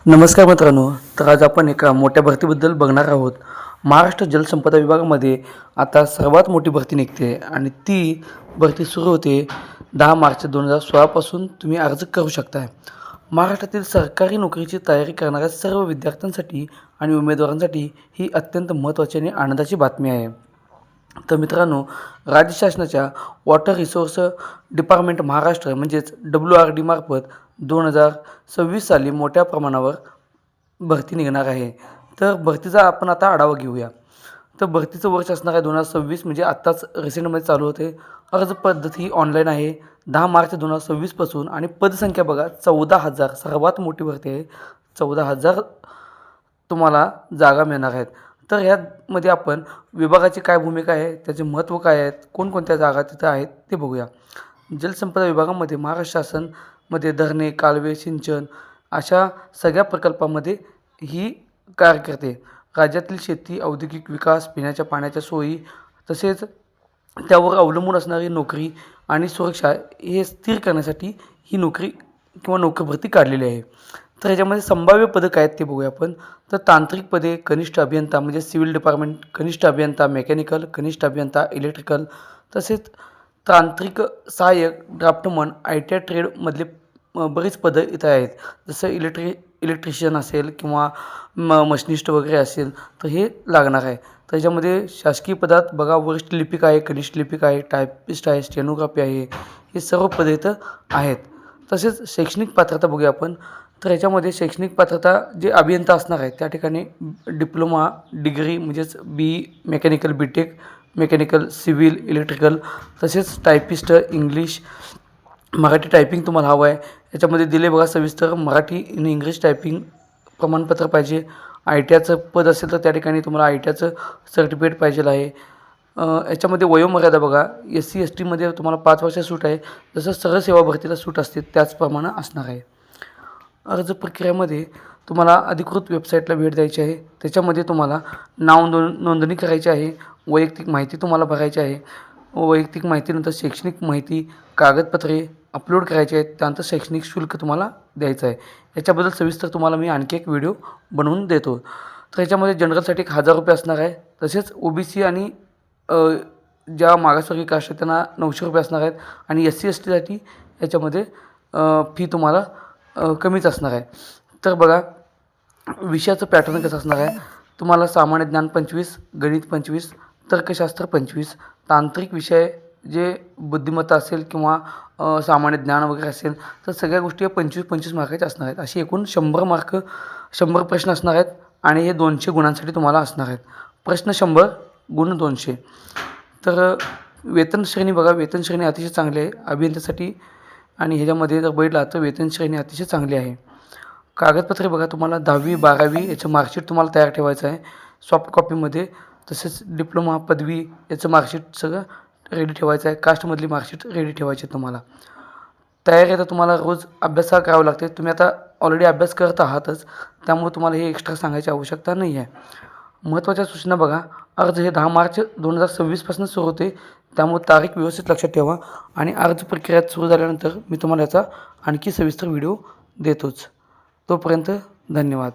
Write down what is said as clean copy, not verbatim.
नमस्कार मित्रांनो. तर आज आपण एका मोठ्या भरतीबद्दल बघणार आहोत. महाराष्ट्र जलसंपदा विभागामध्ये आता सर्वात मोठी भरती निघते आणि ती भरती सुरू होते 10 मार्च 2016 पासून. तुम्ही अर्ज करू शकता. महाराष्ट्रातील सरकारी नोकरीची तयारी करणाऱ्या सर्व विद्यार्थ्यांसाठी आणि उमेदवारांसाठी ही अत्यंत महत्त्वाची आणि आनंदाची बातमी आहे. तर मित्रांनो, राज्य शासनाच्या वॉटर रिसोर्स डिपार्टमेंट महाराष्ट्र म्हणजेच WRD मार्फत 2026 साली मोठ्या प्रमाणावर भरती निघणार आहे. तर भरतीचा आपण आता आढावा घेऊया. तर भरतीचं वर्ष असणार आहे 2026, म्हणजे आत्ताच रिसेंटमध्ये चालू होते. अर्ज पद्धत ही ऑनलाईन आहे 10 मार्च 2026 पासून आणि पदसंख्या बघा 14,000, सर्वात मोठी भरती आहे. 14,000 तुम्हाला जागा मिळणार आहेत. तर ह्यामध्ये आपण विभागाची काय भूमिका आहे, त्याचे महत्त्व काय आहेत, कोणकोणत्या जागा तिथं आहेत ते बघूया. जलसंपदा विभागामध्ये महाराष्ट्र शासनमध्ये धरणे, कालवे, सिंचन अशा सगळ्या प्रकल्पामध्ये ही कार्य करते. राज्यातील शेती, औद्योगिक विकास, पिण्याच्या पाण्याच्या सोयी तसेच त्यावर अवलंबून असणारी नोकरी आणि सुरक्षा हे स्थिर करण्यासाठी ही नोकरी किंवा नोकर भरती काढलेली आहे. तर ह्याच्यामध्ये संभाव्य पदं काय आहेत ते बघूया आपण. तर तांत्रिक पदे कनिष्ठ अभियंता म्हणजे सिव्हिल डिपार्टमेंट, कनिष्ठ अभियंता मेकॅनिकल, कनिष्ठ अभियंता इलेक्ट्रिकल, तसेच तांत्रिक सहाय्यक, ड्राफ्टमन, ITI ट्रेडमधले बरीच पदं इथं आहेत. जसं इलेक्ट्रिशियन असेल किंवा मशिनिस्ट वगैरे असेल तर हे लागणार आहे. त्याच्यामध्ये शासकीय पदात बघा वरिष्ठ लिपिक आहे, कनिष्ठ लिपिक आहे, टायपिस्ट आहे, स्टेनोग्राफी आहे, हे सर्व पदे इथं आहेत. तसेच शैक्षणिक पात्रता बघूया आपण. तर ह्याच्यामध्ये शैक्षणिक पात्रता जे अभियंता असणार आहे त्या ठिकाणी डिप्लोमा, डिग्री म्हणजेच BE mechanical, BTech mechanical, civil, electrical, तसेच टायपिस्ट, इंग्लिश, मराठी टायपिंग तुम्हाला हवं आहे. याच्यामध्ये दिले बघा सविस्तर मराठी आणि इंग्लिश टायपिंग प्रमाणपत्र पाहिजे. ITIचं पद असेल तर त्या ठिकाणी तुम्हाला ITIचं सर्टिफिकेट पाहिजे आहे. याच्यामध्ये वयोमर्यादा बघा SC STमध्ये तुम्हाला 5 वर्ष सूट आहे. जसं सरळ सेवा भरतीला सूट असते त्याचप्रमाणे असणार आहे. अर्ज प्रक्रियेमध्ये तुम्हाला अधिकृत वेबसाईटला भेट द्यायची आहे. त्याच्यामध्ये तुम्हाला नाव नोंदणी करायची आहे. वैयक्तिक माहिती तुम्हाला भरायची आहे. वैयक्तिक माहितीनंतर शैक्षणिक माहिती, कागदपत्रे अपलोड करायची आहेत. त्यानंतर शैक्षणिक शुल्क तुम्हाला द्यायचं आहे. याच्याबद्दल सविस्तर तुम्हाला मी आणखी एक व्हिडिओ बनवून देतो. तर याच्यामध्ये जनरलसाठी 1,000 रुपये असणार आहे. तसेच OBC आणि ज्या मागासवर्गीय कास्ट आहेत त्यांना 900 रुपये असणार आहेत आणि SC STसाठी याच्यामध्ये फी तुम्हाला कमीच असणार आहे. तर बघा विषयाचं पॅटर्न कसं असणार आहे. तुम्हाला सामान्य ज्ञान 25, गणित 25, तर्कशास्त्र 25, तांत्रिक विषय जे बुद्धिमत्ता असेल किंवा सामान्य ज्ञान वगैरे असेल तर सगळ्या गोष्टी 25-25 मार्काच्या असणार आहेत. अशी एकूण 100 प्रश्न असणार आहेत आणि हे 200 गुणांसाठी तुम्हाला असणार आहेत. प्रश्न 100 गुण 200. तर वेतन श्रेणी बघा, वेतन श्रेणी अतिशय चांगली आहे अभियंत्यासाठी आणि ह्याच्यामध्ये जर बघितला तर वेतन श्रेणी अतिशय चांगली आहे. कागदपत्रे बघा तुम्हाला 10वी 12वी याचं मार्कशीट तुम्हाला तयार ठेवायचं आहे सॉफ्ट कॉपीमध्ये. तसेच डिप्लोमा, पदवी याचं मार्कशीट सगळं रेडी ठेवायचं आहे. कास्टमधली मार्कशीट रेडी ठेवायची आहे तुम्हाला. तयारी आता तुम्हाला रोज अभ्यास करावा लागते. तुम्ही आता ऑलरेडी अभ्यास करत आहातच त्यामुळे तुम्हाला हे एक्स्ट्रा सांगायची आवश्यकता नाही आहे. महत्त्वाच्या सूचना बघा, अर्ज हे 10 मार्च 2026 पासून सुरू होते त्यामुळे तारीख व्यवस्थित लक्षात ठेवा आणि अर्ज प्रक्रिया सुरू झाल्यानंतर मी तुम्हाला याचा आणखी सविस्तर व्हिडिओ देतोच. तोपर्यंत धन्यवाद.